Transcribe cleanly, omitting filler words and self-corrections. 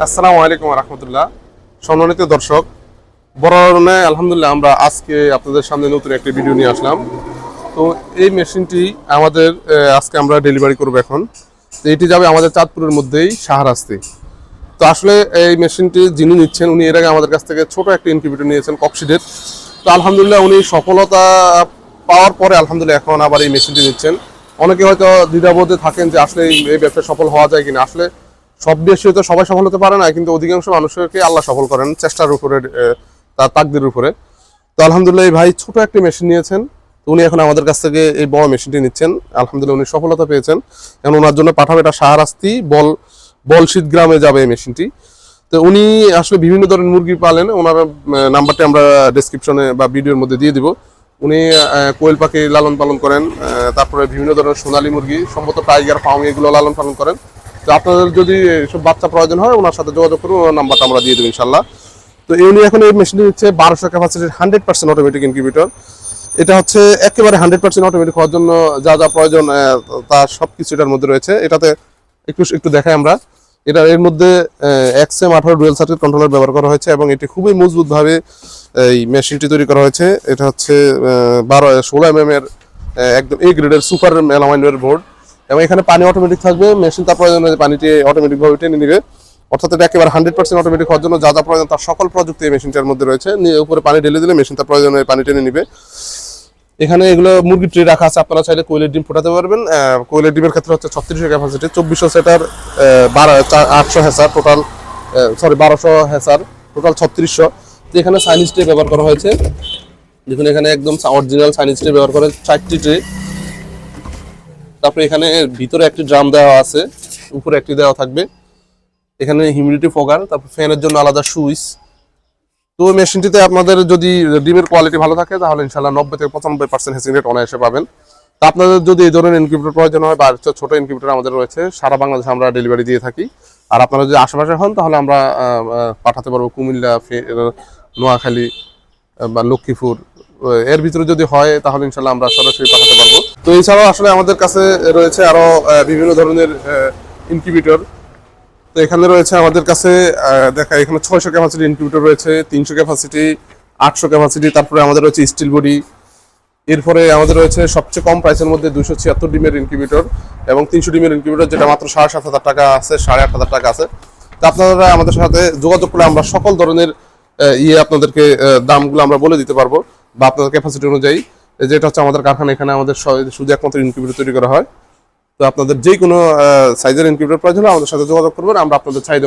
আসসালামু আলাইকুম রহমতুল্লাহ। সম্মানিত দর্শক, বরাবরনে আলহামদুলিল্লাহ আমরা আজকে আপনাদের সামনে নতুন একটি ভিডিও নিয়ে আসলাম। তো এই মেশিনটি আমাদের আজকে আমরা ডেলিভারি করব এখন। তো এটি যাবে আমাদের চাঁদপুরের মধ্যেই শাহরাস্তি। তো আসলে এই মেশিনটি যিনি নিচ্ছেন উনি এর আগে আমাদের কাছ থেকে ছোট একটা ইনকিউবেটর নিয়েছেন ককশিডের। তো আলহামদুলিল্লাহ উনি সফলতা পাওয়ার পরে আলহামদুলিল্লাহ এখন আবার এই মেশিনটি নিচ্ছেন। অনেকে হয়তো দ্বিধাবোধে থাকেন যে আসলে এই ব্যবসায় সফল হওয়া যায় কিনা। আসলে সব বেশি হয়তো সবাই সফল হতে পারে না, কিন্তু অধিকাংশ মানুষকে আল্লাহ সফল করেন চেষ্টার উপরে, তার তাকদির উপরে। তো আলহামদুলিল্লাহ এই ভাই ছোট একটা মেশিন নিয়েছেন। উনি এখন আমাদের কাছ থেকে এই বড় মেশিনটি নিচ্ছেন। আলহামদুলিল্লাহ উনি সফলতা পেয়েছেন। এখন ওনার জন্য পাঠাবে এটা শাহরাস্তি বলশিদ গ্রামে যাবে এই মেশিনটি। তো উনি আসলে বিভিন্ন ধরনের মুরগি পালেন। ওনার নাম্বারটি আমরা ডেসক্রিপশনে বা ভিডিওর মধ্যে দিয়ে দিব। উনি কোয়েল পাখি লালন পালন করেন, তারপরে বিভিন্ন ধরনের সোনালী মুরগি, সম্ভবত টাইগার ফার্ম, এগুলো লালন পালন করেন। তো আপনাদের যদি এসব বাচ্চা প্রয়োজন হয় ওনার সাথে যোগাযোগ করুন, ওনার নাম্বারটা আমরা দিয়ে দেবো ইনশাল্লাহ। তো উনি এখন এই মেশিনটি হচ্ছে 1200 ক্যাপাসিটির 100% অটোমেটিক ইনকিউবেটর। এটা হচ্ছে একেবারে 100% অটোমেটিক হওয়ার জন্য যা যা প্রয়োজন তার সব কিছু এটার মধ্যে রয়েছে। এটাতে একটু একটু দেখাই আমরা। এর মধ্যে XM18 ডুয়েল সার্কিট কন্ট্রোলার ব্যবহার করা হয়েছে এবং এটি খুবই মজবুতভাবে এই মেশিনটি তৈরি করা হয়েছে। এটা হচ্ছে 16 mm এর একদম A গ্রেডের সুপার মেলামাইনের বোর্ড, এবং এখানে পানি অটোমেটিক থাকবে। মেশিন তার প্রয়োজন পানিটি অটোমেটিকভাবে টেনে নিবে। অর্থাৎ এটা একেবারে 100% অটোমেটিক হওয়ার জন্য যা যা প্রয়োজন তার সকল প্রযুক্তি এই মেশিনটার মধ্যে রয়েছে। উপরে পানি ঢেলে দিলে মেশিন তার প্রয়োজনে পানি টেনে নিবে। এখানে এগুলো মুরগির ট্রে রাখা আছে, আপনারা চাইলে কোয়েলের ডিম ফোটাতে পারবেন। কোয়েলের ডিমের ক্ষেত্রে হচ্ছে 3600 ক্যাপাসিটি, 2400 সেটার 800 হ্যাসার টোটাল, 1200 হ্যাসার টোটাল 3600। তো এখানে চাইনিজ ট্রে ব্যবহার করা হয়েছে। দেখুন এখানে একদম অরিজিনাল চাইনিজ ট্রে ব্যবহার করে 4টি ট্রে। তারপরে এখানে ভিতরে একটি ড্রাম দেওয়া আছে, উপরে একটি দেওয়া থাকবে। এখানে হিউমিডিটি ফগার, তারপর ফ্যানের জন্য আলাদা সুইচ। তো মেশিনটিতে আপনাদের যদি ডিমের কোয়ালিটি ভালো থাকে তাহলে ইনশাল্লাহ 90 থেকে 95% হেসিং রেট অনায়াসে পাবেন। তো আপনাদের যদি এই ধরনের ইনকিউবেটর প্রয়োজন হয় বা ছোট ইনকিউবেটর আমাদের রয়েছে, সারা বাংলাদেশে আমরা ডেলিভারি দিয়ে থাকি। আর আপনারা যদি আশেপাশে হন তাহলে আমরা পাঠাতে পারবো কুমিল্লা, নোয়াখালী বা লক্ষ্মীপুর। এর ভিতরে যদি হয় তাহলে ইনশাল্লাহ আমরা সরাসরি পাঠাতে পারবো। তো এছাড়াও আসলে আমাদের কাছে রয়েছে আরো বিভিন্ন ধরনের ইনকিউবেটর। তো এখানে রয়েছে আমাদের কাছে দেখা, এখানে 600 ক্যাপাসিটি ইনকিউবেটর রয়েছে, 300 ক্যাপাসিটি, 800 ক্যাপাসিটি, তারপরে আমাদের রয়েছে স্টিল বডি। এরপরে আমাদের রয়েছে সবচেয়ে কম প্রাইসের মধ্যে 276 ডিমের ইনকিউবেটর এবং 300 ডিমের ইনকিউবেটর, যেটা মাত্র 7500 টাকা আছে, 8500 টাকা আছে। তো আপনারা আমাদের সাথে যোগাযোগ করলে আমরা সকল ধরনের আপনাদেরকে দামগুলো আমরা বলে দিতে পারবো বা আপনাদের ক্যাপাসিটি অনুযায়ী। যেটা হচ্ছে আমাদের কারখানা, এখানে আমাদের শুধু একমাত্র ইনকিউবেটর তৈরি করা হয়। তো আপনাদের যে কোনো সাইজের ইনকিউবেটর প্রয়োজন হলে আমাদের সাথে যোগাযোগ করবেন, আমরা আপনাদের চাহিদা